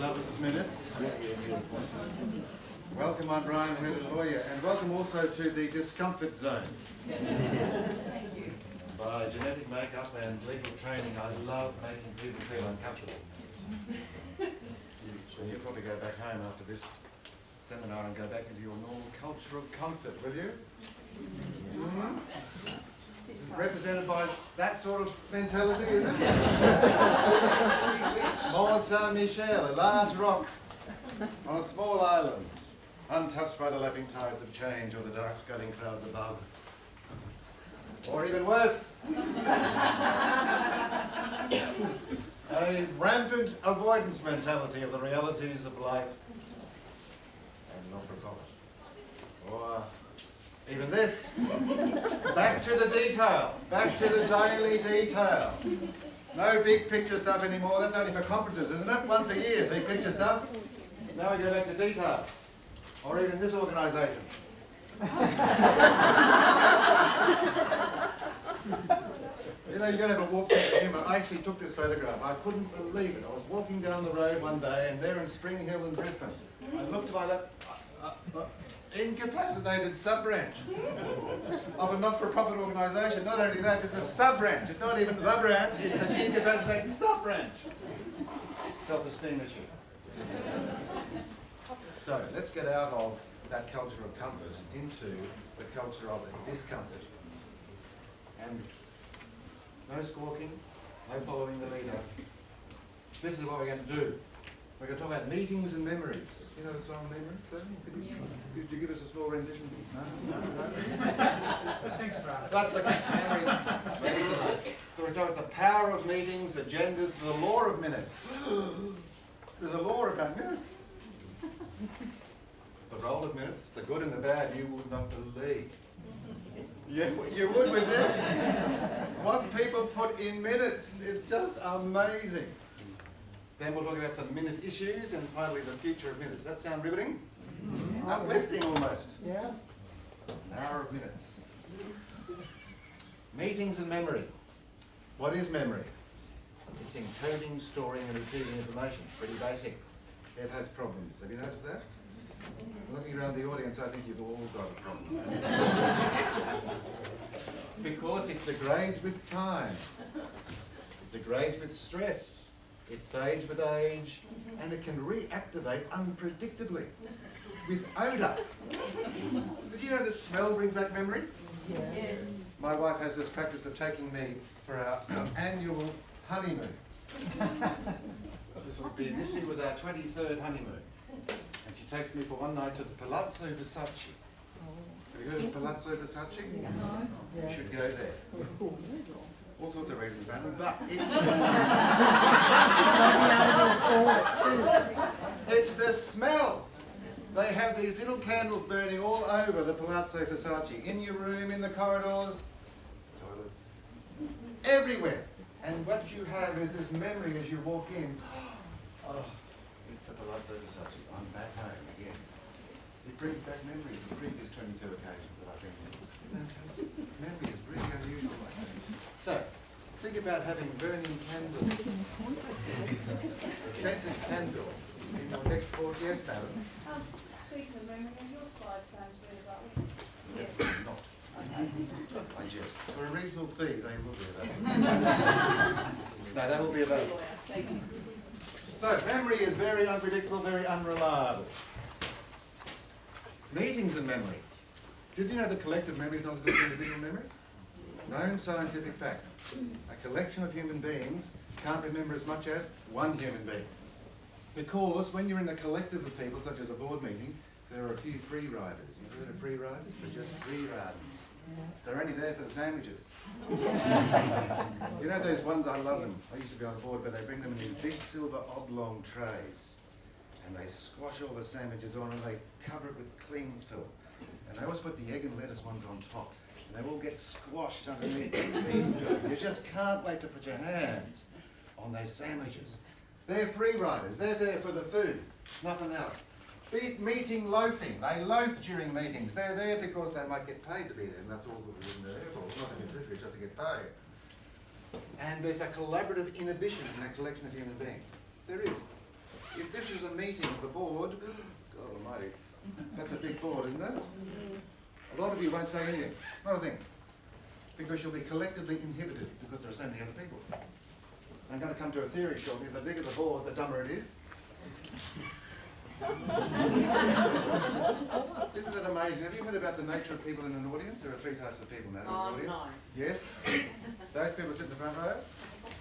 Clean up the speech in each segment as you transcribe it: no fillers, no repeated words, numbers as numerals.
lovers of minutes. Welcome, I'm Brian, Head Lawyer, and welcome also to the discomfort zone. Thank you. By genetic makeup and legal training, I love making people feel uncomfortable. You'll probably go back home after this seminar and go back into your normal culture of comfort, will you? Mm-hmm. Represented by that sort of mentality, is it? Mont Saint-Michel, a large rock on a small island, untouched by the lapping tides of change or the dark scudding clouds above. Or even worse, a rampant avoidance mentality of the realities of life and not-for-profit. Or even this, back to the detail, back to the daily detail. No big picture stuff anymore, that's only for conferences, isn't it? Once a year, big picture stuff. Now we go back to detail. Or even this organisation. You know, you're going to have a walk through the humour. I actually took this photograph. I couldn't believe it. I was walking down the road one day and there in Spring Hill in Brisbane, I looked to my left, incapacitated sub-branch of a not-for-profit organisation. Not only that, it's a sub-branch. It's not even the branch, it's an incapacitated sub-branch. Self-esteem issue. So, let's get out of that culture of comfort into the culture of discomfort. And no squawking, no following the leader. This is what we're going to do. We're going to talk about meetings and memories. You know the song Memories? Could you give us a small rendition? No? Thanks, Brian. That's okay. Memories. So we're talking about the power of meetings, agendas, the law of minutes. There's a law about minutes. The role of minutes, the good and the bad, you would not believe. You would, would you? What people put in minutes, it's just amazing. Then we'll talk about some minute issues and finally the future of minutes. Does that sound riveting? Uplifting almost. Yes. An hour of minutes. Meetings and memory. What is memory? It's encoding, storing and repeating information. Pretty basic. It has problems. Have you noticed that? Looking around the audience, I think you've all got a problem. Because it degrades with time. It degrades with stress. It fades with age. And it can reactivate unpredictably. With odour. Did you know that smell brings back memory? Yes. My wife has this practice of taking me for our annual honeymoon. This year was our 23rd honeymoon. And she takes me for one night to the Palazzo Versace. Have you heard of Palazzo Versace? Yes. You should go there. All sorts of reasons about it, but it's the smell. They have these little candles burning all over the Palazzo Versace, in your room, in the corridors, toilets, everywhere. And what you have is this memory as you walk in. Oh, it's the Palazzo Versace. I'm back home again. It brings back memories of the previous 22 occasions that I've been in. Fantastic. Memory is really unusual like that. So, think about having burning candles, scented candles in your next course. Yes, madam? Speaking of memory, your slide sounds really about Not. I jest. For a reasonable fee, they will be available. No, that will be available. So, memory is very unpredictable, very unreliable. Meetings and memory. Did you know that collective memory is not as good as individual memory? Known scientific fact. A collection of human beings can't remember as much as one human being. Because when you're in a collective of people, such as a board meeting, there are a few free riders. You've heard of free riders? They're just free riders. They're only there for the sandwiches. You know those ones, I love them. I used to be on the board, but they bring them in these big silver oblong trays. And they squash all the sandwiches on and they cover it with cling film. And they always put the egg and lettuce ones on top. And they all get squashed underneath the cling film. You just can't wait to put your hands on those sandwiches. They're free riders. They're there for the food, nothing else. Meeting loafing. They loaf during meetings. They're there because they might get paid to be there, and that's all that we're there for. It's not a privilege, just to get paid. And there's a collaborative inhibition in that collection of human beings. There is. If this was a meeting of the board, God almighty, that's a big board, isn't it? A lot of you won't say anything, not a thing, because you'll be collectively inhibited because there are so many other people. I'm going to come to a theory shortly. The bigger the board, the dumber it is. Isn't it amazing? Have you heard about the nature of people in an audience? There are 3 types of people now in an audience. No. Yes? Those people sit in the front row.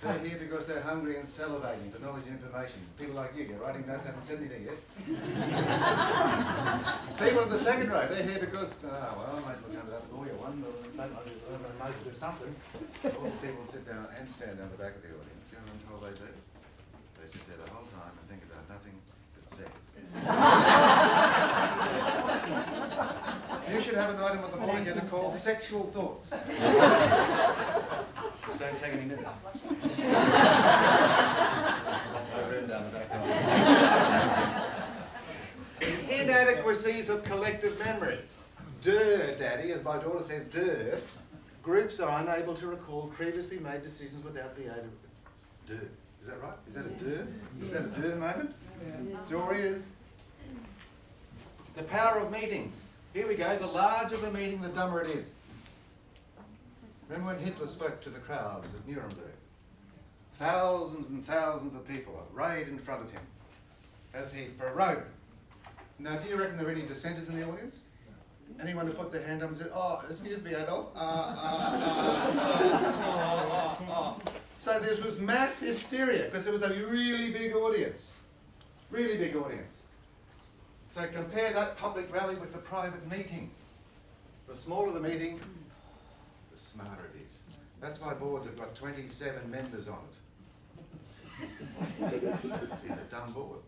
They're here because they're hungry and salivating for knowledge and information. People like you, you're writing notes, haven't said anything yet. People in the second row, they're here because, well, I might as well come to that lawyer one, or don't know to do something. All the people sit down and stand down the back of the audience. You know what I'm told they do? They sit there the whole time and think about nothing but sex. You should have an item on the board agenda called sexual thoughts. Don't take any minutes. I've written down the back. The inadequacies of collective memory. Daddy, as my daughter says, groups are unable to recall previously made decisions without the aid of Is that right? Is that a Is that a moment? It's your ears. The power of meetings. Here we go. The larger the meeting, the dumber it is. Remember when Hitler spoke to the crowds at Nuremberg? Thousands and thousands of people arrayed in front of him as he prorogued. Now, do you reckon there were any dissenters in the audience? Anyone who put their hand up and said, "Oh, excuse me, Adolf." So there was mass hysteria because it was a really big audience. Really big audience. So compare that public rally with the private meeting. The smaller the meeting, the smarter it is. That's why boards have got 27 members on it. It's a dumb board.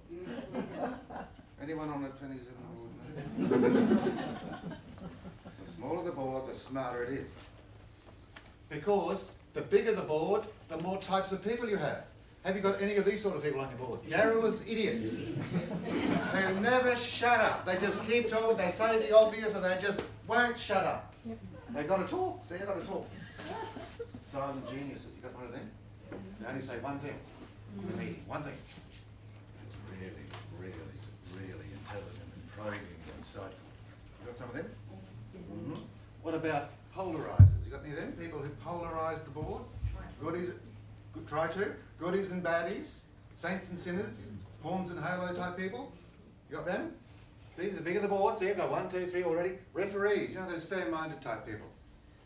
Anyone on a 27 board? The smaller the board, the smarter it is. Because the bigger the board, the more types of people you have. Have you got any of these sort of people on your board? Garrulous idiots. They never shut up. They just keep talking. They say the obvious and they just won't shut up. They've got to talk. See, they've got to talk. Silent geniuses. You got one of them? They only say one thing in the meeting. One thing. It's really, really, really intelligent and probing and insightful. You got some of them? Mm-hmm. What about polarisers? You got any of them? People who polarise the board? Goodies, try to. Goodies and baddies, saints and sinners, pawns and halo type people. You got them? See, the bigger the board, see, I've got 1, 2, 3 already. Referees, you know, those fair-minded type people.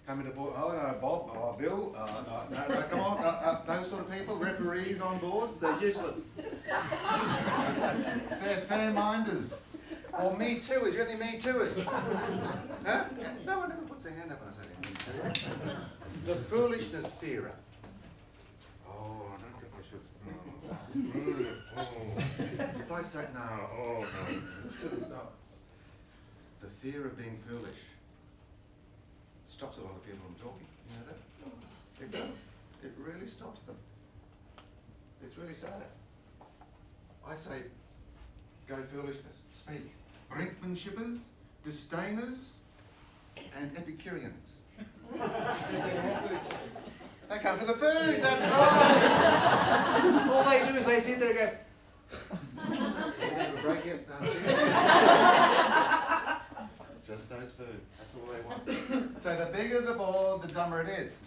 Come into board, oh no, Bob, oh Bill, no, come on, those sort of people, referees on boards, they're useless. They're fair-minders. Or me tooers, you got any me tooers? Huh? No one ever puts their hand up when I say me tooers. The foolishness fearer. Oh, I don't think I should. If I say no, shouldn't no. The fear of being foolish stops a lot of people from talking. You know that? It does. It really stops them. It's really sad. I say, go foolishness. Speak. Brinkmanshippers, disdainers, and Epicureans. They come for the food, that's right. All they do is they sit there and go, break it, just those food, that's all they want. So the bigger the board, the dumber it is.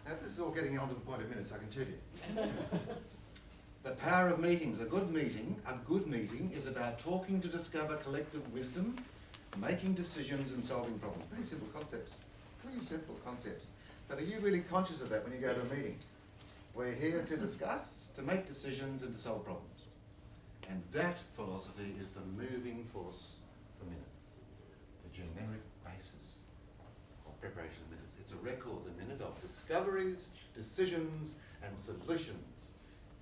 Now this is all getting on to the point of minutes, I can tell you. The power of meetings. A good meeting is about talking to discover collective wisdom, making decisions and solving problems. Pretty simple concepts. Pretty simple concepts. But are you really conscious of that when you go to a meeting? We're here to discuss, to make decisions and to solve problems. And that philosophy is the moving force for minutes. The generic basis of preparation of minutes. It's a record, the minute of discoveries, decisions and solutions.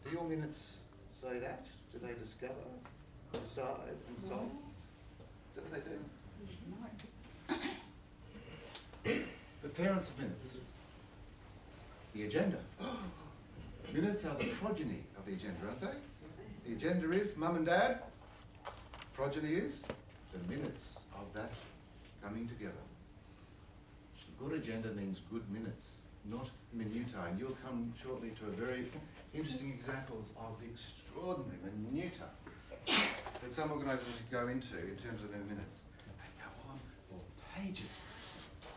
Do your minutes say that? Do they discover, decide and solve? Is that what they do? The parents of minutes. The agenda. Minutes are the progeny of the agenda, aren't they? The agenda is mum and dad. Progeny is the minutes of that coming together. A good agenda means good minutes. not minutiae. And you'll come shortly to a very interesting examples of the extraordinary minutiae that some organisations go into in terms of their minutes. They go on for pages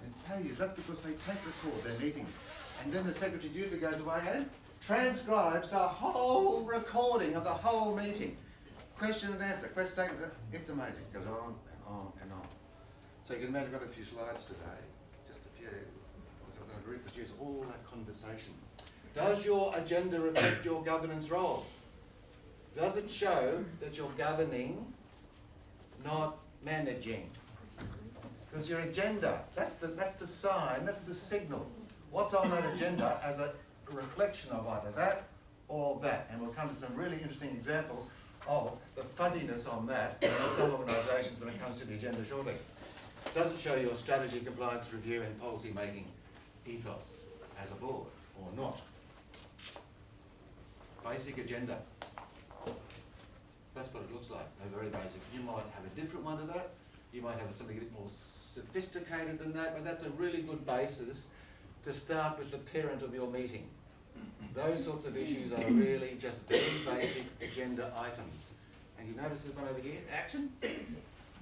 and pages. That's because they tape record their meetings. And then the secretary duty goes away and transcribes the whole recording of the whole meeting. Question and answer, question, it's amazing. It goes on and on and on. So you can imagine I've got a few slides today, just a few, because I'm going to reproduce all that conversation. Does your agenda reflect your governance role? Does it show that you're governing, not managing? Because your agenda, that's the sign, that's the signal. What's on that agenda as a reflection of either that or that? And we'll come to some really interesting examples of the fuzziness on that in some organisations when it comes to the agenda shortly. Does it show your strategy, compliance, review and policy making ethos as a board or not? Basic agenda. That's what it looks like, a very basic. You might have a different one to that. You might have something a bit more sophisticated than that, but that's a really good basis to start with the parent of your meeting. Those sorts of issues are really just very basic agenda items. And you notice this one over here, action?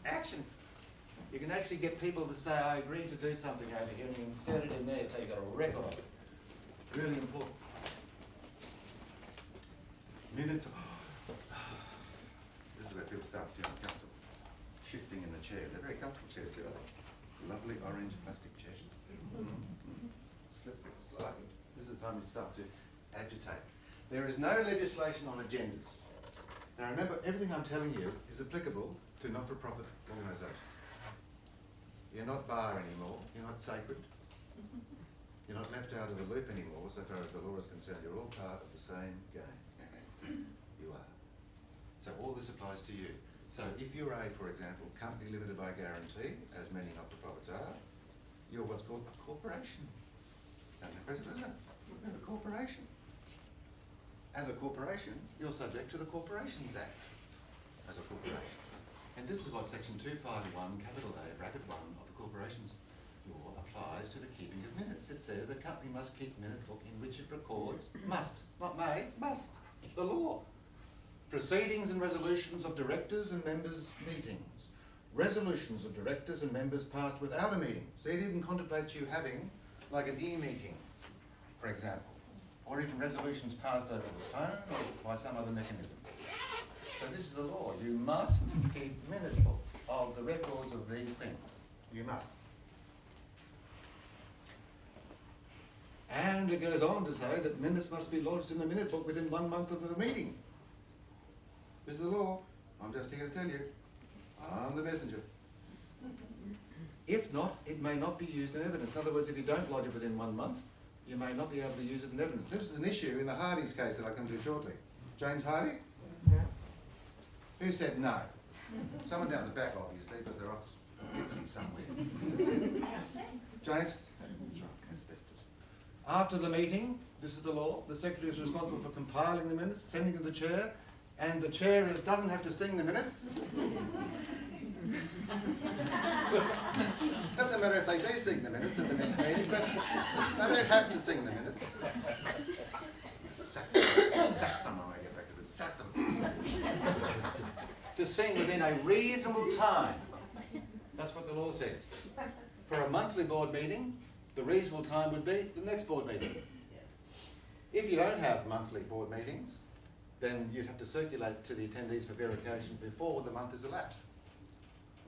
Action. You can actually get people to say, I agree to do something over here, and you insert it in there so you've got a record of it. Really important. Minutes. This is where people start to feel uncomfortable. Shifting in the chair. They're very comfortable chairs too, aren't they? Lovely orange plastic chairs. Slippery, sliding. This is the time you start to agitate. There is no legislation on agendas. Now remember, everything I'm telling you is applicable to not-for-profit organisations. You're not bar anymore, you're not sacred. You're not left out of the loop anymore, so far as the law is concerned. You're all part of the same game. You are. So all this applies to you. So if you're a, for example, company limited by guarantee, as many not-for-profits are, you're what's called a corporation. Don't have president, isn't it? You're a corporation. As a corporation, you're subject to the Corporations Act as a corporation. And this is what section 251, capital A, bracket 1 of the Corporations Law applies to the keeping of minutes. It says a company must keep minute book in which it records, must, not may, must, the law. Proceedings and resolutions of directors and members' meetings. Resolutions of directors and members passed without a meeting. So it even contemplates you having like an e-meeting, for example, or even resolutions passed over the phone or by some other mechanism. So this is the law. You must keep minute book of the records of these things. You must. And it goes on to say that minutes must be lodged in the minute book within 1 month of the meeting. This is the law. I'm just here to tell you. I'm the messenger. If not, it may not be used in evidence. In other words, if you don't lodge it within 1 month, you may not be able to use it in evidence. This is an issue in the Hardy's case that I come to shortly. James Hardy? Who said no? Someone down the back, obviously, because they're off Dixie somewhere. James? That's right, asbestos. After the meeting, this is the law, the secretary is responsible for compiling the minutes, sending to the chair, and the chair doesn't have to sing the minutes. Doesn't matter if they do sing the minutes at the next meeting, but they don't have to sing the minutes. Sack someone when I get back to this. Sack them. To sing within a reasonable time. That's what the law says. For a monthly board meeting, the reasonable time would be the next board meeting. If you don't have monthly board meetings, then you'd have to circulate to the attendees for verification before the month is elapsed.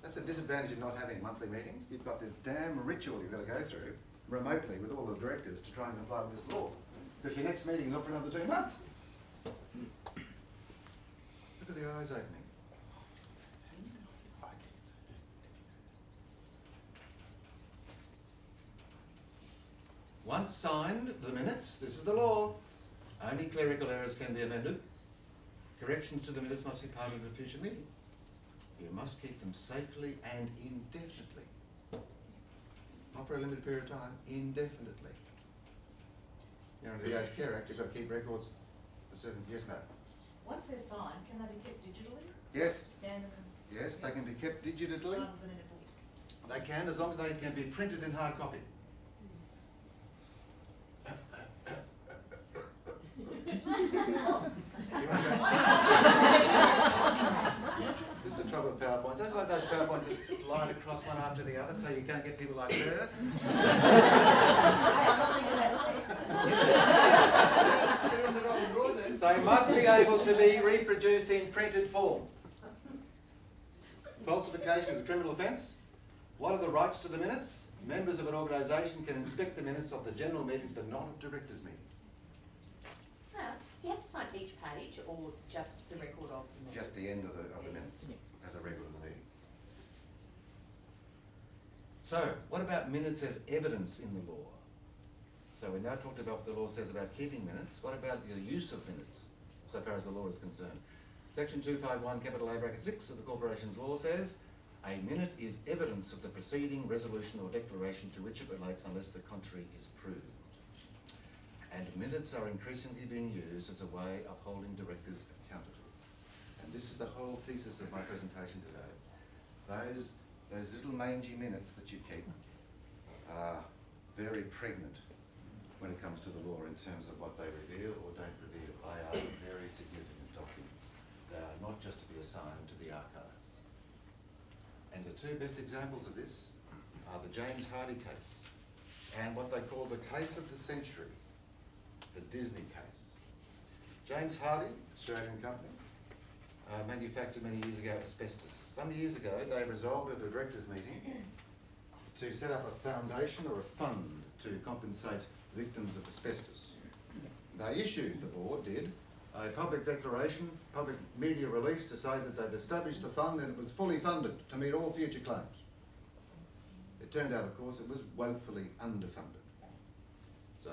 That's a disadvantage of not having monthly meetings. You've got this damn ritual you've got to go through remotely with all the directors to try and comply with this law. Because your next meeting is not for another 2 months. Look at the eyes opening. Once signed, the minutes, this is the law. Only clerical errors can be amended. Corrections to the minutes must be part of a future meeting. You must keep them safely and indefinitely. Not for a limited period of time, indefinitely. You know, under the Aged Care Act, you've got to keep records for certain. Yes, madam. Once they're signed, can they be kept digitally? Yes. Scan them Yes, they can be kept digitally. rather than in a book? They can, as long as they can be printed in hard copy. This is the trouble with PowerPoints. It's like those PowerPoints that slide across one after the other, so you can't get people like her. I'm not thinking about sex. So it must be able to be reproduced in printed form. Falsification is a criminal offence. What are the rights to the minutes? Members of an organisation can inspect the minutes of the general meetings but not of directors' meetings. Do you have to sign each page or just the record of the minutes? Just the end of the minutes as a regular meeting. So, what about minutes as evidence in the law? So we now talked about what the law says about keeping minutes. What about the use of minutes, so far as the law is concerned? Section 251, capital A bracket 6 of the Corporations Law says, a minute is evidence of the proceeding, resolution or declaration to which it relates unless the contrary is proved. And minutes are increasingly being used as a way of holding directors accountable. And this is the whole thesis of my presentation today. Those little mangy minutes that you keep are very pregnant when it comes to the law in terms of what they reveal or don't reveal. They are very significant documents. They are not just to be assigned to the archives. And the two best examples of this are the James Hardie case and what they call the case of the century, the Disney case. James Hardie, Australian company, manufactured many years ago asbestos. Some years ago they resolved at a directors' meeting to set up a foundation or a fund to compensate victims of asbestos. They issued, the board did, a public declaration, public media release to say that they'd established the fund and it was fully funded to meet all future claims. It turned out, of course, it was woefully underfunded. So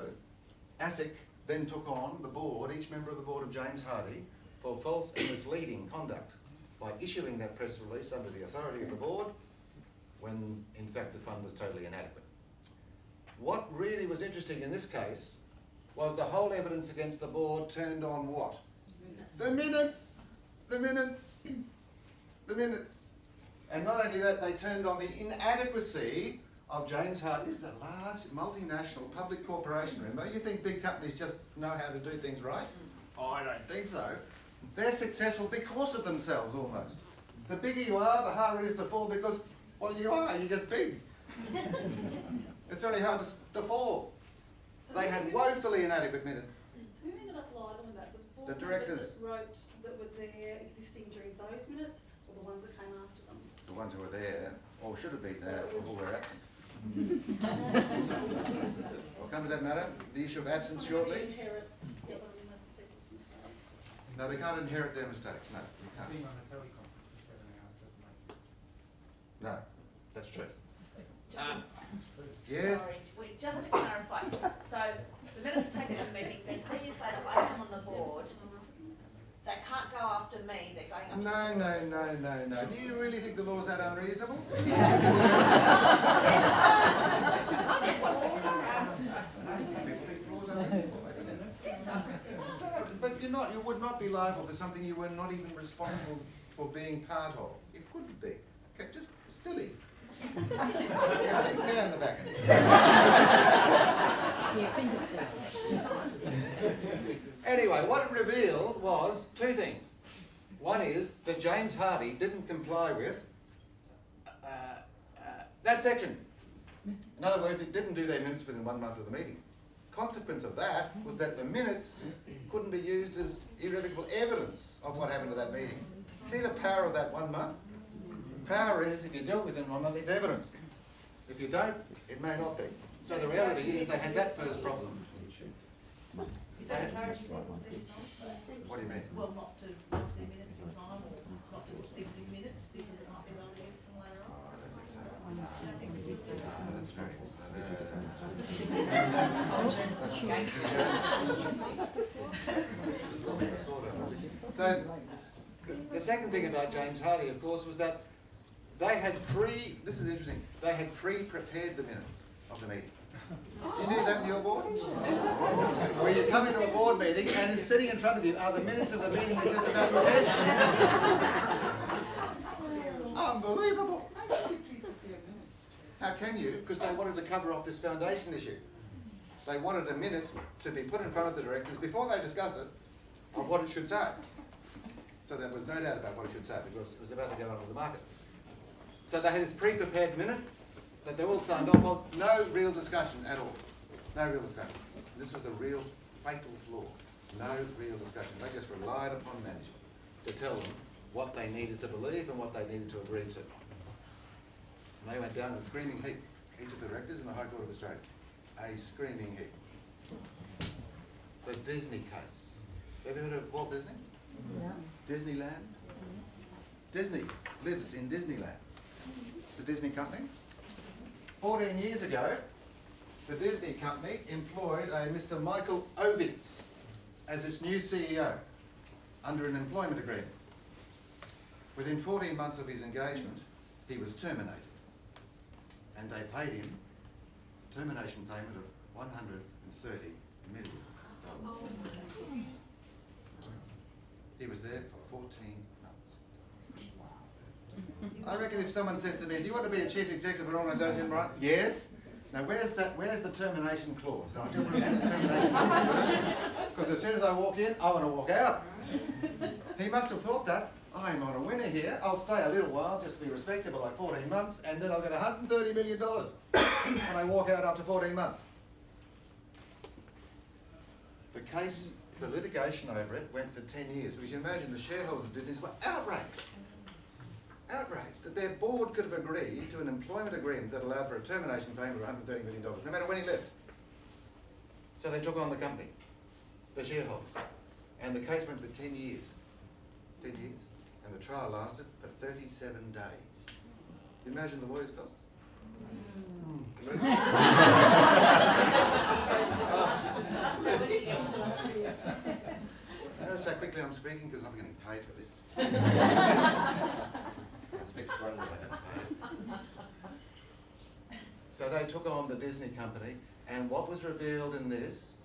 ASIC then took on the board, each member of the board of James Hardie, for false and misleading conduct by issuing that press release under the authority of the board when in fact the fund was totally inadequate. What really was interesting in this case was the whole evidence against the board turned on what? The minutes! The minutes! The minutes! And not only that, they turned on the inadequacy of James Hardie. This is a large multinational public corporation, remember? You think big companies just know how to do things right? Oh, I don't think so. They're successful because of themselves, almost. The bigger you are, the harder it is to fall because, well, you are, you're just big. It's very hard to fall. They had woefully inadequate minutes. Who ended up liable in that? The board The directors. members that wrote that were there existing during those minutes, or the ones that came after them? The ones who were there, or should have been there, or were absent. We'll come to that matter. The issue of absence shortly. Inherit the other people's mistakes. No, they can't inherit their mistakes. No, you can't. Being on a teleconference for 7 hours doesn't make sense. No, that's true. Yes. Yes. Sorry, wait, just to clarify, so the minutes taken in the meeting, then 3 years later I come on the board, they can't go after me, they're going after No. Do you really think the law's that unreasonable? I'm just wondering. People think the law's unreasonable. I don't know. Yes, But you would not be liable for something you were not even responsible for being part of. It wouldn't be. Okay, just silly. Down the back end. Anyway, what it revealed was two things. One is that James Hardie didn't comply with that section. In other words, it didn't do their minutes within 1 month of the meeting. Consequence of that was that the minutes couldn't be used as irrevocable evidence of what happened at that meeting. See the power of that 1 month? Power is, if you do it within 1 month, it's evidence. If you don't, it may not be. So the reality is they had that first problem. Is that encouraging people to do time? What do you mean? Well, not to watch their minutes in time or not to keep things in minutes because it might be relevant against them later Oh, on? I don't think so. I don't think we did. No, that's very So, the second thing about James Hardie, of course, was that they had this is interesting, they had pre-prepared the minutes of the meeting. Do you do that in your board? Where you come into a board meeting and sitting in front of you are the minutes of the meeting you're just about to attend. Unbelievable. How can you? Because they wanted to cover off this foundation issue. they wanted a minute to be put in front of the directors before they discussed it of what it should say. So there was no doubt about what it should say because it was about to go onto the market. So they had this pre-prepared minute that they all signed off on. No real discussion at all. No real discussion. This was the real fatal flaw. No real discussion. They just relied upon management to tell them what they needed to believe and what they needed to agree to. And they went down in a screaming heap, each of the directors in the High Court of Australia. A screaming heap. The Disney case. Ever heard of Walt Disney? Yeah. Disneyland? Disney lives in Disneyland. The Disney company. 14 years ago, the Disney company employed a Mr. Michael Ovitz as its new CEO under an employment agreement. Within 14 months of his engagement, he was terminated. And they paid him a termination payment of $130 million. He was there for 14 months. I reckon if someone says to me, do you want to be a chief executive of an organisation, right? Yes. Now where's the termination clause? Now I don't want to see the termination clause. Because as soon as I walk in, I want to walk out. He must have thought that. I'm on a winner here. I'll stay a little while just to be respectable, like 14 months, and then I'll get $130 million when I walk out after 14 months. The case, the litigation over it went for 10 years, because you imagine the shareholders of Disney were outraged. Outraged that their board could have agreed to an employment agreement that allowed for a termination payment of $130 million, no matter when he left. So they took on the company, the shareholders, and the case went for 10 years. 10 years. And the trial lasted for 37 days. You imagine the lawyers' costs? Notice how quickly I'm speaking because I'm getting paid for this. I speak slowly, I don't pay. So they took on the Disney company, and what was revealed in this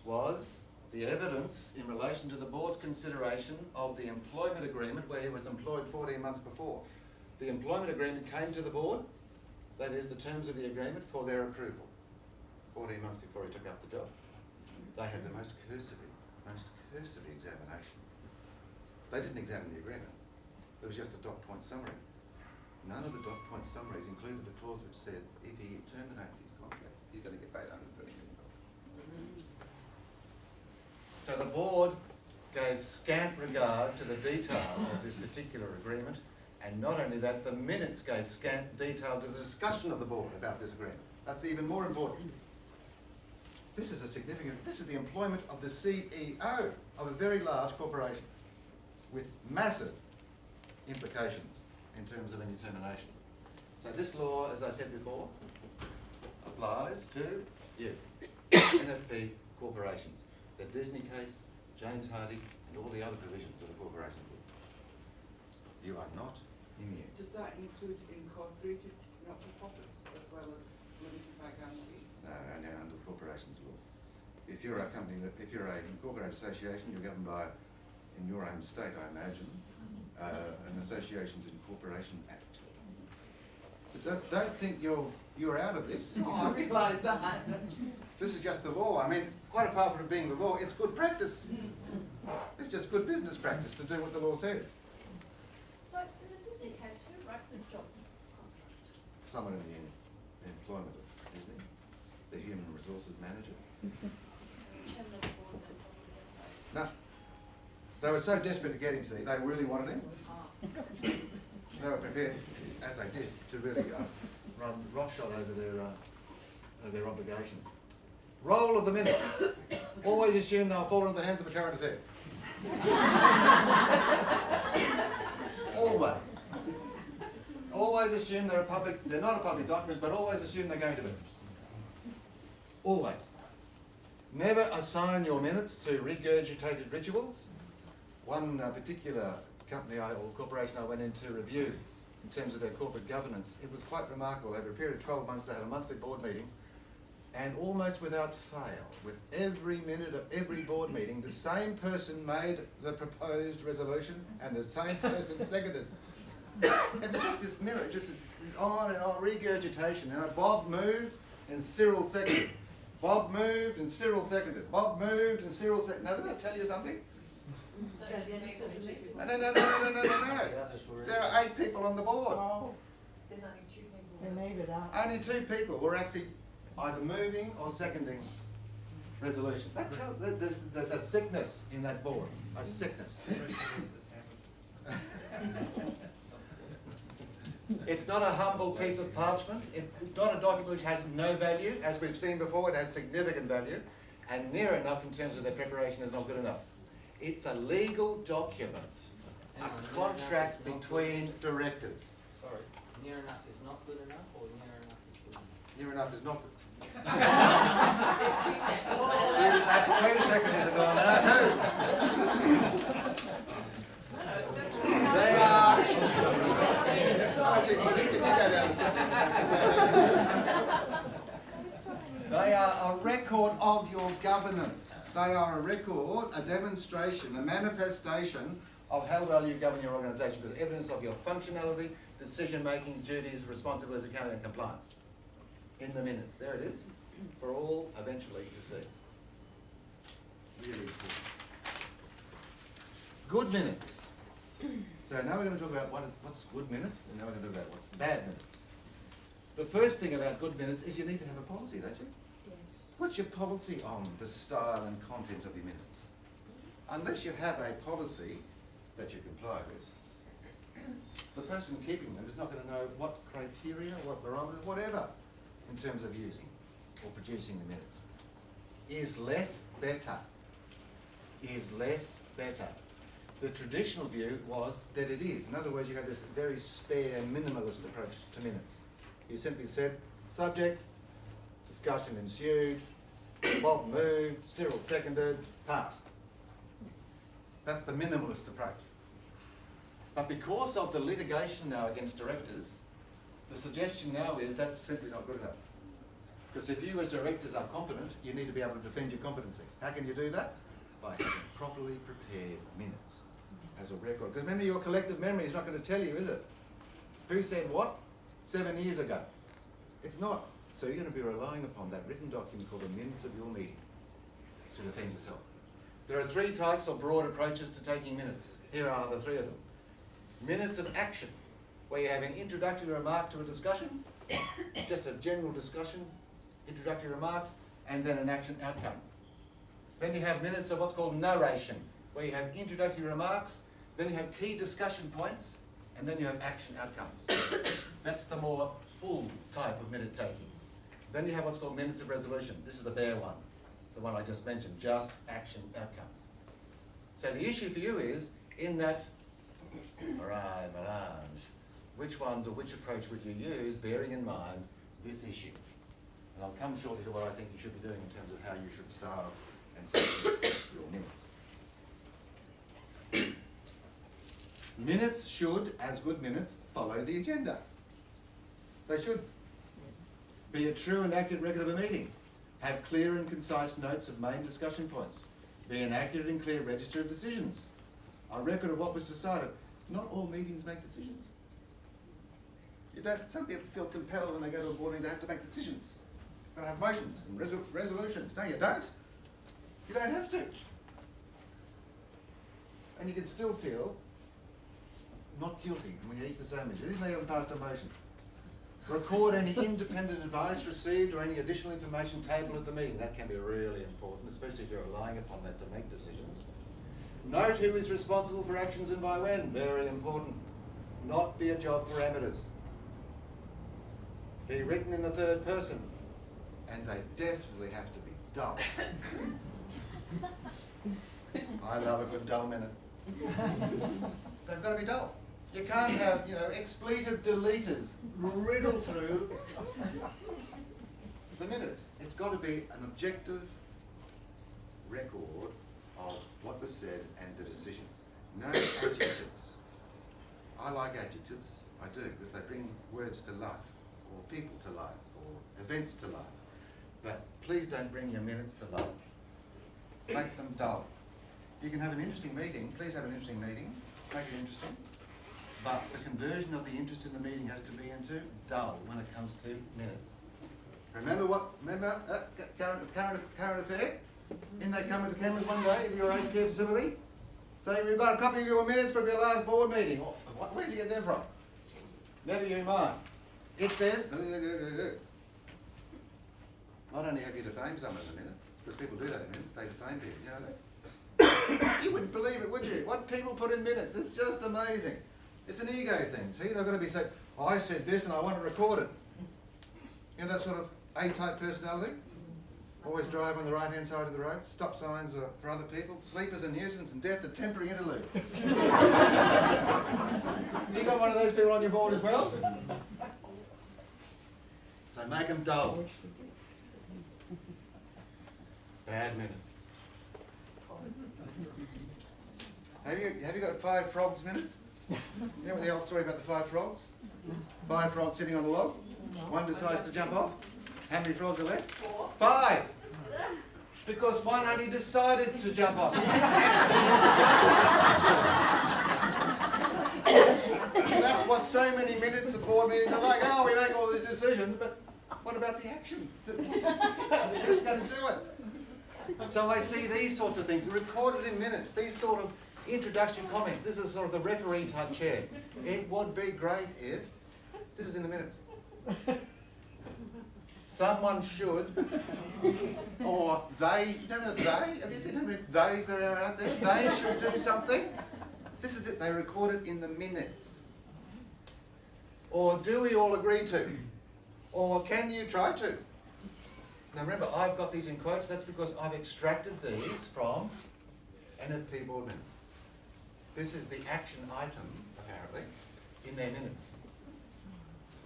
was the evidence in relation to the board's consideration of the employment agreement where he was employed 14 months before. The employment agreement came to the board, that is the terms of the agreement, for their approval 14 months before he took up the job. They had the most cursory examination. They didn't examine the agreement. There was just a dot point summary. None of the dot point summaries included the clause which said if he terminates his contract, he's going to get paid $130 million. So the board gave scant regard to the detail of this particular agreement, and not only that, the minutes gave scant detail to the discussion of the board about this agreement. That's even more important. This is the employment of the CEO of a very large corporation with massive implications in terms of any termination. So this law, as I said before, applies to you, NFP corporations. The Disney case, James Hardie, and all the other provisions of the Corporation Law. You are not immune. Does that include incorporated not-for-profits as well as limited by guarantee? No, only under the Corporations Law. If you're a company, if you're a incorporated association, you're governed by, in your own state, I imagine, an Associations Incorporation Act. But don't think you're out of this. Oh, I realise that. This is just the law. I mean, quite apart from it being the law, it's good practice. It's just good business practice to do what the law says. So, in the Disney case, who wrote the job contract? Someone in the employment of Disney, the human resources manager. Chairman of the board then probably. No. They were so desperate to get him, see, they really wanted him. They were prepared, as they did, to really run roughshod over their obligations. Roll of the minutes. Always assume they'll fall into the hands of a current affair. Always. Always assume they're not a public document, but always assume they're going to be. Always. Never assign your minutes to regurgitated rituals. One particular company or corporation I went in to review in terms of their corporate governance, it was quite remarkable. Over a period of 12 months, they had a monthly board meeting, and almost without fail, with every minute of every board meeting, the same person made the proposed resolution and the same person seconded. It was just this mirror, just on and on, regurgitation. And Bob moved and Cyril seconded. Bob moved and Cyril seconded. Bob moved and Cyril seconded. Now, does that tell you something? Go down to the meeting. No. There are 8 people on the board. Oh, There's only 2 people. they made it up. Only 2 people were actually either moving or seconding resolution. That tells, there's a sickness in that board. A sickness. It's not a humble piece of parchment. It's not a document which has no value. As we've seen before, it has significant value. And near enough in terms of their preparation is not good enough. It's a legal document. A contract between directors. Sorry, near enough is not good enough, or near enough is good enough? Near enough is not good. There's 2 seconds. That's 2 seconds ago now too. They are. Actually, you can go down the second. They are a record of your governance. They are a record, a demonstration, a manifestation of how well you govern your organisation. There's evidence of your functionality, decision-making, duties, responsibilities, accounting and compliance. In the minutes. There it is, for all eventually to see. Really important. Good minutes. So now we're going to talk about what's good minutes, and now we're going to talk about what's bad minutes. The first thing about good minutes is you need to have a policy, don't you? Yes. What's your policy on the style and content of your minutes? Unless you have a policy that you comply with, the person keeping them is not going to know what criteria, what barometer, whatever, in terms of using or producing the minutes. Is less better? Is less better? The traditional view was that it is. In other words, you have this very spare, minimalist approach to minutes. You simply said, subject, discussion ensued, Bob moved, Cyril seconded, passed. That's the minimalist approach. But because of the litigation now against directors, the suggestion now is that's simply not good enough. Because if you as directors are competent, you need to be able to defend your competency. How can you do that? By having properly prepared minutes as a record. Because remember, your collective memory is not going to tell you, is it? Who said what 7 years ago? It's not. So you're going to be relying upon that written document called the minutes of your meeting to defend yourself. There are 3 types of broad approaches to taking minutes. Here are the 3 of them. Minutes of action, where you have an introductory remark to a discussion, just a general discussion, introductory remarks, and then an action outcome. Then you have minutes of what's called narration, where you have introductory remarks, then you have key discussion points, and then you have action outcomes. That's the more full type of minute taking. Then you have what's called minutes of resolution. This is the bare one, the one I just mentioned, just action outcomes. So the issue for you is, in that melange, which ones or which approach would you use, bearing in mind this issue? And I'll come shortly to what I think you should be doing in terms of how you should style and structure your minutes. Minutes should, as good minutes, follow the agenda. They should be a true and accurate record of a meeting. Have clear and concise notes of main discussion points. Be an accurate and clear register of decisions. A record of what was decided. Not all meetings make decisions. Some people feel compelled when they go to a board meeting they have to make decisions. You've got to have motions and resolutions. No, you don't. You don't have to. And you can still feel not guilty when you eat the sandwiches, even though you haven't passed a motion. Record any independent advice received or any additional information tabled at the meeting. That can be really important, especially if you're relying upon that to make decisions. Note who is responsible for actions and by when. Very important. Not be a job for amateurs. Be written in the third person. And they definitely have to be dull. I love a good dull minute. They've got to be dull. You can't have, expletive deleters riddle through the minutes. It's got to be an objective record of what was said and the decisions. No adjectives. I like adjectives, I do, because they bring words to life, or people to life, or events to life. But please don't bring your minutes to life. Make them dull. You can have an interesting meeting, please have an interesting meeting, make it interesting. But the conversion of the interest in the meeting has to be into dull when it comes to minutes. Remember current affair? In they come with the cameras one day to your aged care facility. Say, we've got a copy of your minutes from your last board meeting. Where'd you get them from? Never you mind. It says, not only have you defamed someone in the minutes, because people do that in minutes, they defame people, you know that? You wouldn't believe it, would you? What people put in minutes, it's just amazing. It's an ego thing, see? They've got to be saying, oh, I said this and I want to record it. You know that sort of A-type personality? Always drive on the right-hand side of the road, stop signs are for other people, sleep is a nuisance and death a temporary interlude. You got one of those people on your board as well? So make them dull. Bad minutes. Have you got 5 frogs minutes? You know the old story about the 5 frogs? 5 frogs sitting on a log. One decides to jump off. How many frogs are left? 4. 5. Because one only decided to jump off. He didn't actually have to jump off. That's what so many minutes of board meetings are like. Oh, we make all these decisions, but what about the action? Who's going to do it? So I see these sorts of things recorded in minutes, these sort of introduction comments. This is sort of the referee type chair. It would be great if, this is in the minutes, someone should, or they, you don't know they, have you seen how many theys there are out there? They should do something. This is it, they record it in the minutes. Or do we all agree to? Or can you try to? Now remember, I've got these in quotes, that's because I've extracted these from NFP board minutes. This is the action item, apparently, in their minutes.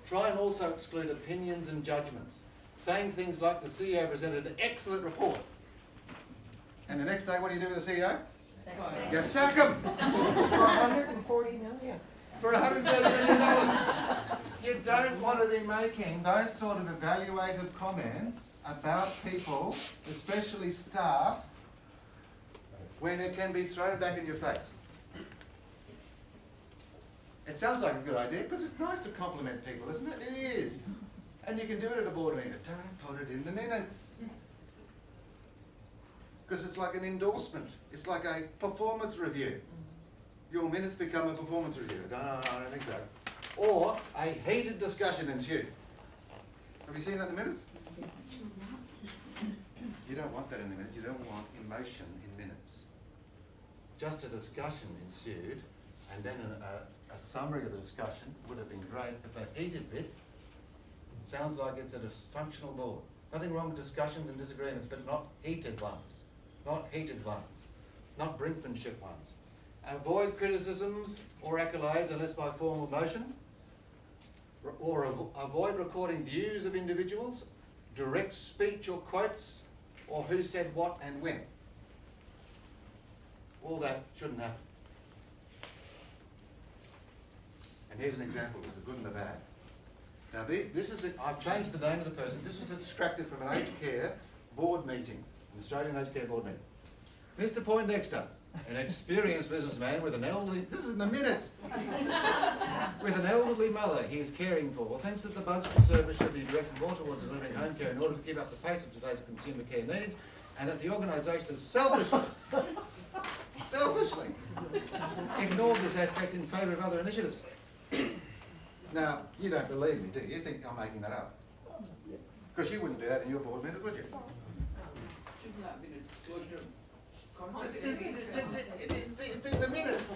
Try and also exclude opinions and judgments. Saying things like the CEO presented an excellent report. And the next day, what do you do with the CEO? You sack him! For $140 million. For $130 million. You don't want to be making those sort of evaluative comments about people, especially staff, when it can be thrown back in your face. It sounds like a good idea because it's nice to compliment people, isn't it? It is. And you can do it at a board meeting. Don't put it in the minutes. Because it's like an endorsement. It's like a performance review. Your minutes become a performance review. No, I don't think so. Or a heated discussion ensued. Have you seen that in the minutes? You don't want that in the minutes. You don't want emotion in minutes. Just a discussion ensued, and then a summary of the discussion would have been great, but the heated bit sounds like it's a dysfunctional board. Nothing wrong with discussions and disagreements, but not heated ones. Not heated ones. Not brinkmanship ones. Avoid criticisms or accolades unless by formal motion. Or avoid recording views of individuals, direct speech or quotes, or who said what and when. All that shouldn't happen. And here's an example of the good and the bad. Now I've changed the name of the person. This was extracted from an aged care board meeting, an Australian aged care board meeting. Mr. Poindexter, an experienced businessman with an elderly, this is in the minutes, with an elderly mother he is caring for, thinks that the budgetary service should be directed more towards delivering home care in order to keep up the pace of today's consumer care needs, and that the organisation has selfishly ignored this aspect in favour of other initiatives. Now, you don't believe me, do you? You think I'm making that up? Because you wouldn't do that in your board minute, would you? Shouldn't that have been a disclosure of content? It's in the minutes.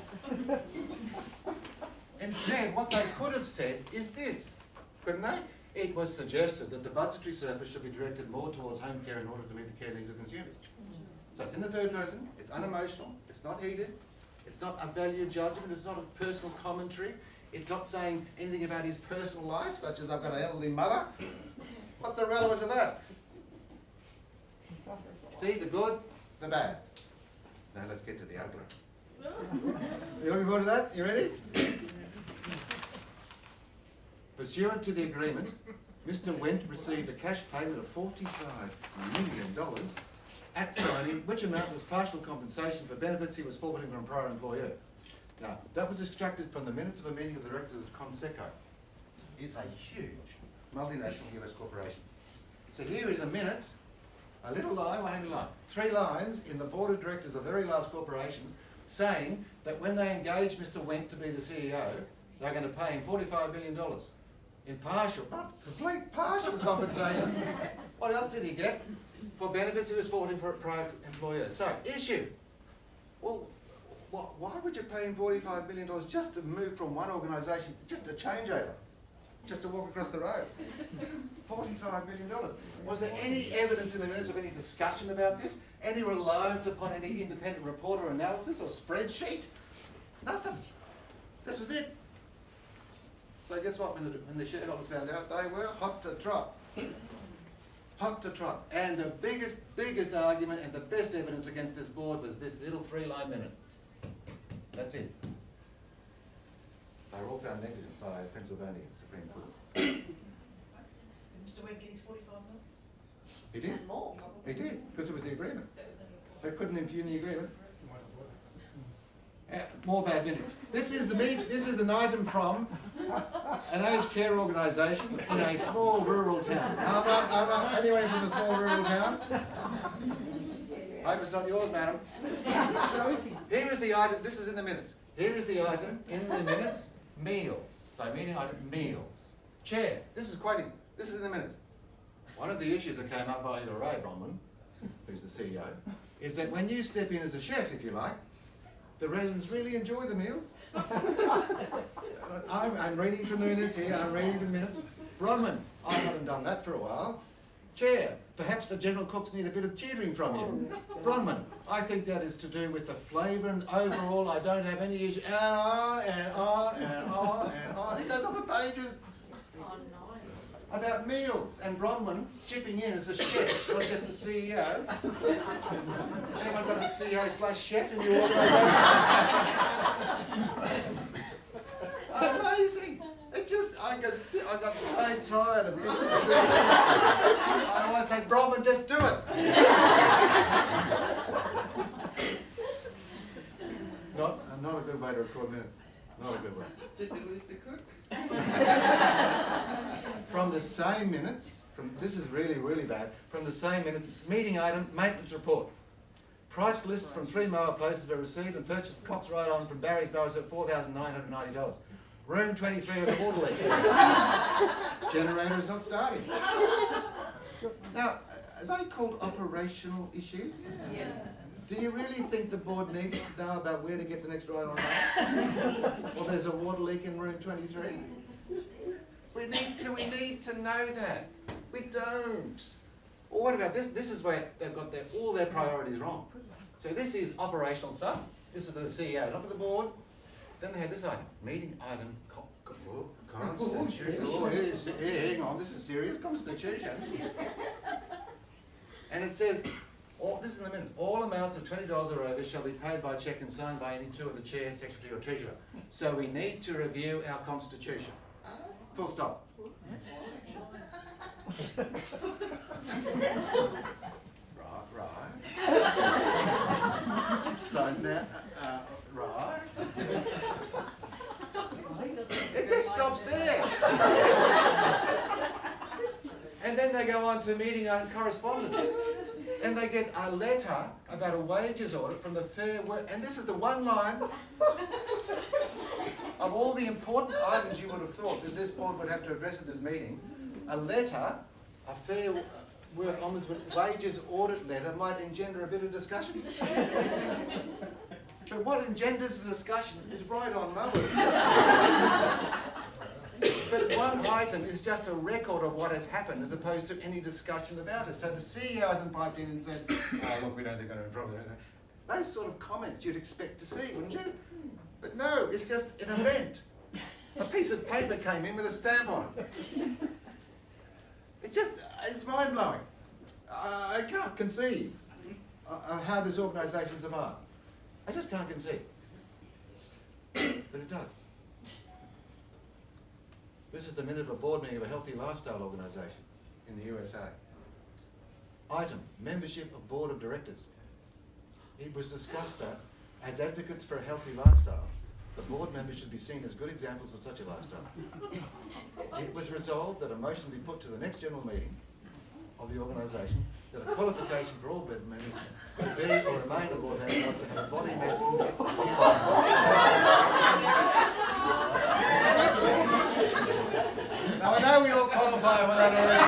Instead, what they could have said is this, couldn't they? It was suggested that the budgetary surplus should be directed more towards home care in order to meet the care needs of consumers. So it's in the third person, it's unemotional, it's not heated, it's not a value judgment, it's not a personal commentary, it's not saying anything about his personal life, such as I've got an elderly mother. What's the relevance of that? See, the good, the bad. Now let's get to the ugly. You looking forward to that? You ready? Pursuant to the agreement, Mr. Wendt received a cash payment of $45 million at signing, which amount was partial compensation for benefits he was forfeiting from a prior employer. Now, that was extracted from the minutes of a meeting of the directors of Conseco. It's a huge multinational US corporation. So here is a minute, a little line, one little line, 3 lines in the board of directors of a very large corporation saying that when they engage Mr. Wendt to be the CEO, they're going to pay him $45 million in partial, not complete, partial compensation. What else did he get? For benefits he was fought for prior employers. So, issue. Well, why would you pay him $45 million just to move from one organisation, just a changeover, just to walk across the road? $45 million. Was there any evidence in the minutes of any discussion about this? Any reliance upon any independent report or analysis or spreadsheet? Nothing. This was it. So guess what? When the shareholders found out, they were hot to trot. Hot to trot. And the biggest argument and the best evidence against this board was this little 3-line minute. That's it. They were all found negligent by Pennsylvania Supreme Court. Did Mr. Webb get his 45 mil? He did. And more. He did, because it was the agreement. They couldn't impugn the agreement. More bad minutes. This is an item from an aged care organisation in a small rural town. How about anyone from a small rural town? Hope it's not yours, madam. Here is the item, this is in the minutes. Here is the item in the minutes, meals. So meeting item, meals. Chair, this is quoting, this is in the minutes. One of the issues that came up by Ray Bronwyn, who's the CEO, is that when you step in as a chef, if you like, the residents really enjoy the meals. I'm reading from the minutes here, I'm reading the minutes. Bronwyn, I haven't done that for a while. Chair, perhaps the general cooks need a bit of tutoring from you. Bronwyn, I think that is to do with the flavour and overall I don't have any issue. And on and on and on and on. It goes on for pages. Oh, no. About meals and Bronwyn chipping in as a chef, not just the CEO. Anyone got a CEO/chef in your organisation? Amazing! It just, I got so tired of it. I always say, Bronwyn, just do it. Not a good way to record minutes. Not a good way. Did they lose the cook? From the same minutes, this is really, really bad, from the same minutes, meeting item, maintenance report. Price lists from 3 mower places were received and purchased Cox Ride On from Barry's Mowers at $4,990. Room 23 has a water leak. Generator is not starting. Now, are they called operational issues? Yes. Do you really think the board needs to know about where to get the next ride on? Or there's a water leak in room 23? We need to know that. We don't. Or what about this? This is where they've got all their priorities wrong. So this is operational stuff. This is for the CEO, not for the board. Then they had this item, meeting item, constitution. Oh, hang on, this is serious, constitution. And it says, this is in the minute, all amounts of $20 or over shall be paid by cheque and signed by any two of the chair, secretary or treasurer. So we need to review our constitution. Full stop. Right. So now, right. It just stops there. And then they go on to meeting and correspondence. And they get a letter about a wages audit from the Fair Work, and this is the one line of all the important items you would have thought that this board would have to address at this meeting. A letter, a Fair Work Ombudsman wages audit letter might engender a bit of discussion. But what engenders the discussion is right on Mowers. But one item is just a record of what has happened as opposed to any discussion about it. So the CEO hasn't piped in and said, oh look, we don't think we're going to have a problem. Those sort of comments you'd expect to see, wouldn't you? But no, it's just an event. A piece of paper came in with a stamp on it. It's mind-blowing. I can't conceive how this organisation survived. I just can't conceive. But it does. This is the minute of a board meeting of a healthy lifestyle organisation in the USA. Item, membership of board of directors. It was discussed that, as advocates for a healthy lifestyle, the board members should be seen as good examples of such a lifestyle. It was resolved that a motion be put to the next general meeting of the organisation that a qualification for all board members to be or remain a board member not to have a body mass index. Now I know we all qualify with that already.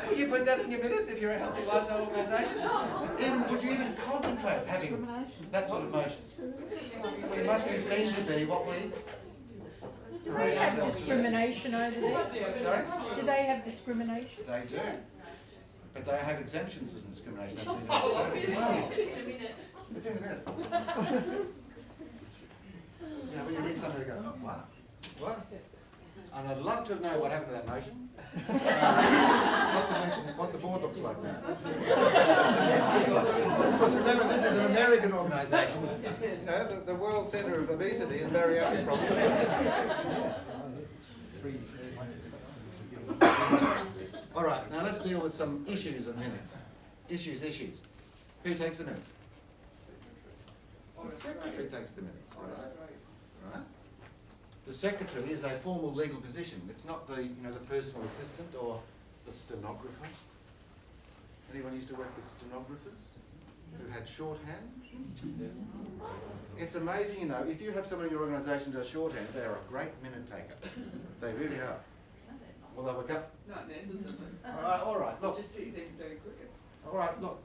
Will you put that in your minutes if you're a healthy lifestyle organisation? Would you even contemplate having that sort of motion? We must be seen to be what we... Do they have discrimination over there? Sorry? Do they have discrimination? They do. But they have exemptions for discrimination. In a minute. It's in a minute. You know, when you read something, you go, oh, what? What? And I'd love to know what happened to that motion. Not to mention what the board looks like now. Because remember, this is an American organisation. You know, the World Centre of Obesity and Bariatric Problems. All right, now let's deal with some issues of minutes. Issues. Who takes the minutes? The secretary takes the minutes. Right? The secretary is a formal legal position. It's not the the personal assistant or the stenographer. Anyone used to work with stenographers who had shorthand? It's amazing, if you have someone in your organisation who does shorthand, they are a great minute taker. They really are. Although we're Not necessarily. all right, look. Just do things very quickly. All right, look.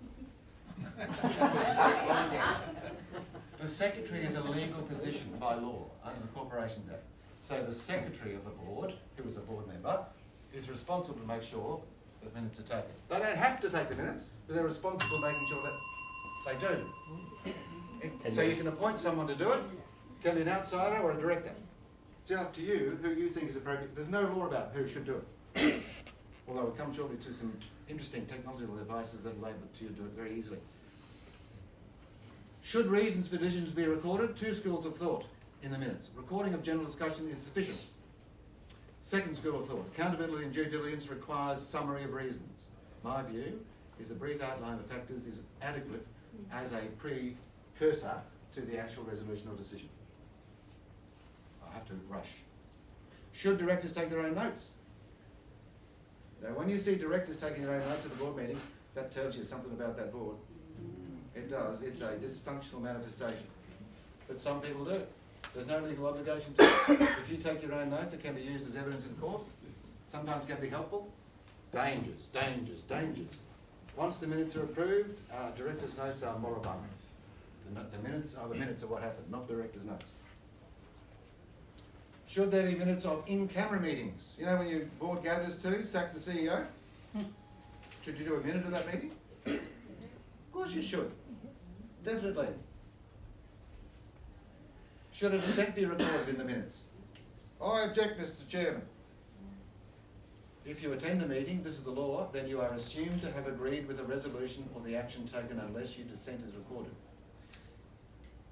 The secretary is a legal position by law under the Corporations Act. So the secretary of the board, who is a board member, is responsible to make sure that minutes are taken. They don't have to take the minutes, but they're responsible for making sure that they do. So you can appoint someone to do it. It can be an outsider or a director. It's up to you who you think is appropriate. There's no law about who should do it. Although we'll come shortly to some interesting technological devices that enable you to do it very easily. Should reasons for decisions be recorded? Two schools of thought in the minutes. Recording of general discussion is sufficient. Second school of thought. Accountability and due diligence requires summary of reasons. My view is a brief outline of factors is adequate as a precursor to the actual resolution or decision. I have to rush. Should directors take their own notes? Now, when you see directors taking their own notes at the board meeting, that tells you something about that board. It does. It's a dysfunctional manifestation. But some people do. There's no legal obligation to it. If you take your own notes, it can be used as evidence in court. Sometimes can be helpful. Dangers. Once the minutes are approved, directors' notes are moribund. The minutes are the minutes of what happened, not directors' notes. Should there be minutes of in-camera meetings? You know when your board gathers to sack the CEO? Should you do a minute of that meeting? Of course you should. Definitely. Should a dissent be recorded in the minutes? I object, Mr. Chairman. If you attend a meeting, this is the law, then you are assumed to have agreed with a resolution or the action taken unless your dissent is recorded.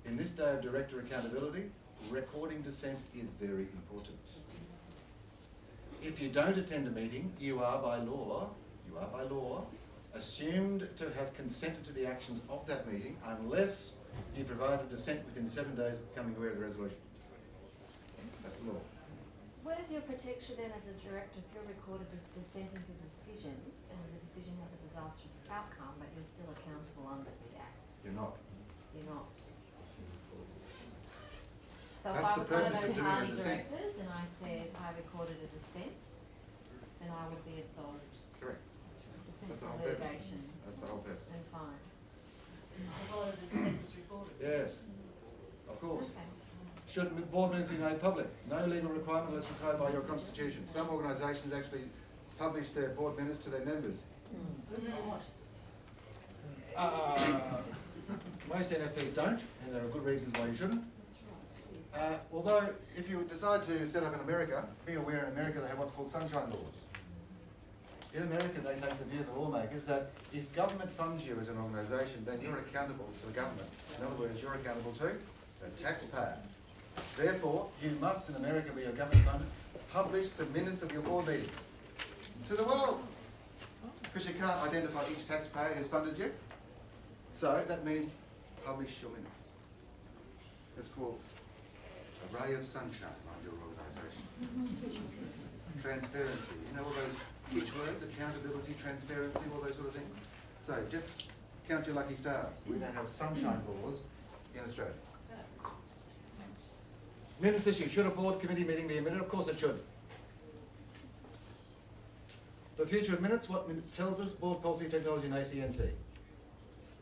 In this day of director accountability, recording dissent is very important. If you don't attend a meeting, you are by law, assumed to have consented to the actions of that meeting unless you provide a dissent within 7 days of becoming aware of the resolution. That's the law. Where's your protection then as a director if you're recorded as dissenting to the decision and the decision has a disastrous outcome but you're still accountable under the Act? You're not. You're not. So That's if I the was one of purpose of those doing a hardy dissent. directors and I said I recorded a dissent, then I would be absolved. Correct. Defence That's the of whole purpose. litigation That's the whole purpose. and fine. Provided the dissent is recorded. Yes, of course. Okay. Should board minutes be made public? No legal requirement unless required by your constitution. Some organisations actually publish their board minutes to their members. Most NFPs don't, and there are good reasons why you shouldn't. Although, if you decide to set up in America, be aware in America they have what's called sunshine laws. In America, they take the view of the lawmakers that if government funds you as an organisation, then you're accountable to the government. In other words, you're accountable to the taxpayer. Therefore, you must, in America, where you're government funded, publish the minutes of your board meeting to the world. Because you can't identify each taxpayer who's funded you. So that means publish your minutes. It's called a ray of sunshine around your organisation. Transparency, you know all those kitsch words, accountability, transparency, all those sort of things. So just count your lucky stars. We don't have sunshine laws in Australia. Minutes issue. Should a board committee meeting be a minute? Of course it should. The future of minutes, what minutes tells us, board policy, technology and ACNC.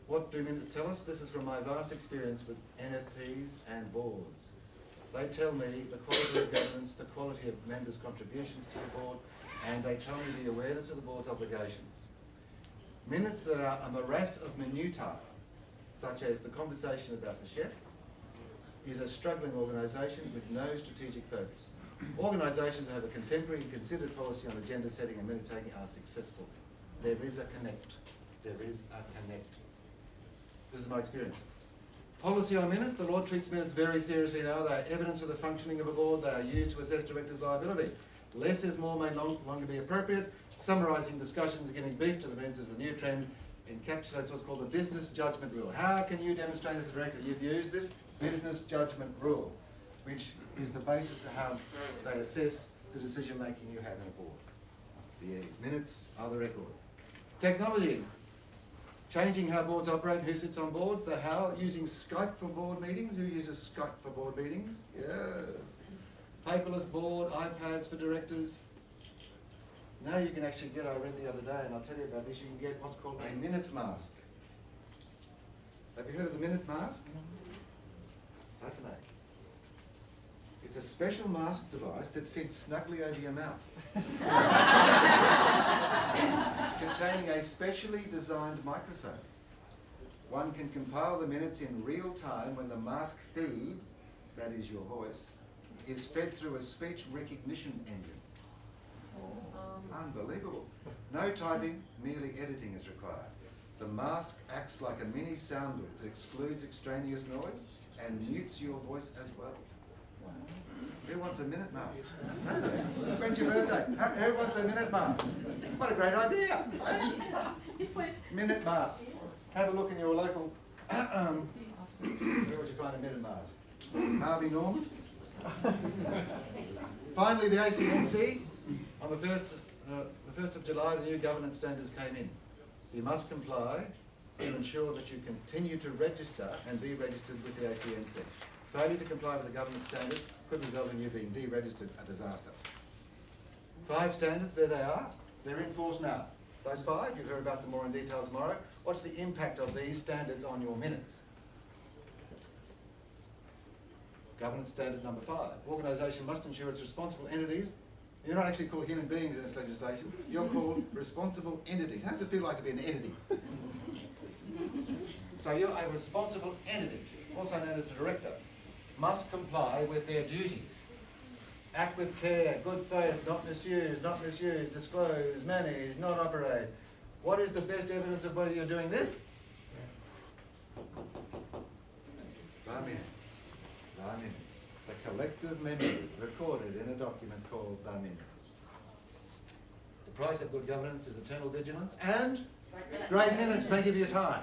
What do minutes tell us? This is from my vast experience with NFPs and boards. They tell me the quality of governance, the quality of members' contributions to the board, and they tell me the awareness of the board's obligations. Minutes that are a morass of minutiae, such as the conversation about the chef, is a struggling organisation with no strategic focus. Organisations that have a contemporary and considered policy on agenda setting and minute taking are successful. There is a connect. There is a connect. This is my experience. Policy on minutes. The law treats minutes very seriously now. They are evidence of the functioning of a board. They are used to assess directors' liability. Less is more may longer be appropriate. Summarising discussions, giving beef to the minutes is a new trend. Encapsulates what's called the business judgment rule. How can you demonstrate as a director you've used this business judgment rule, which is the basis of how they assess the decision making you have in a board? The minutes are the record. Technology. Changing how boards operate, who sits on boards, the how, using Skype for board meetings. Who uses Skype for board meetings? Yes. Paperless board, iPads for directors. Now you can actually get, I read the other day and I'll tell you about this, you can get what's called a minute mask. Have you heard of the minute mask? Fascinating. It's a special mask device that fits snugly over your mouth. Containing a specially designed microphone. One can compile the minutes in real time when the mask feed, that is your voice, is fed through a speech recognition engine. Unbelievable. No typing, merely editing is required. The mask acts like a mini sound booth that excludes extraneous noise and mutes your voice as well. Who wants a minute mask? When's your birthday? Who wants a minute mask? What a great idea! Minute masks. Have a look in your local. Where would you find a minute mask? Harvey Norman. Finally, the ACNC. On the 1st of July, the new governance standards came in. You must comply to ensure that you continue to register and be registered with the ACNC. Failure to comply with the government standards could result in you being deregistered, a disaster. 5 standards, there they are. They're in force now. Those 5, you'll hear about them more in detail tomorrow. What's the impact of these standards on your minutes? Governance standard number 5. Organisation must ensure its responsible entities. You're not actually called human beings in this legislation. You're called responsible entities. How does it feel like to be an entity? So you're a responsible entity, also known as a director, must comply with their duties. Act with care, good faith, not misuse, disclose, manage, not operate. What is the best evidence of whether you're doing this? The minutes. The collective memory recorded in a document called the minutes. The price of good governance is eternal vigilance and great minutes. Thank you for your time.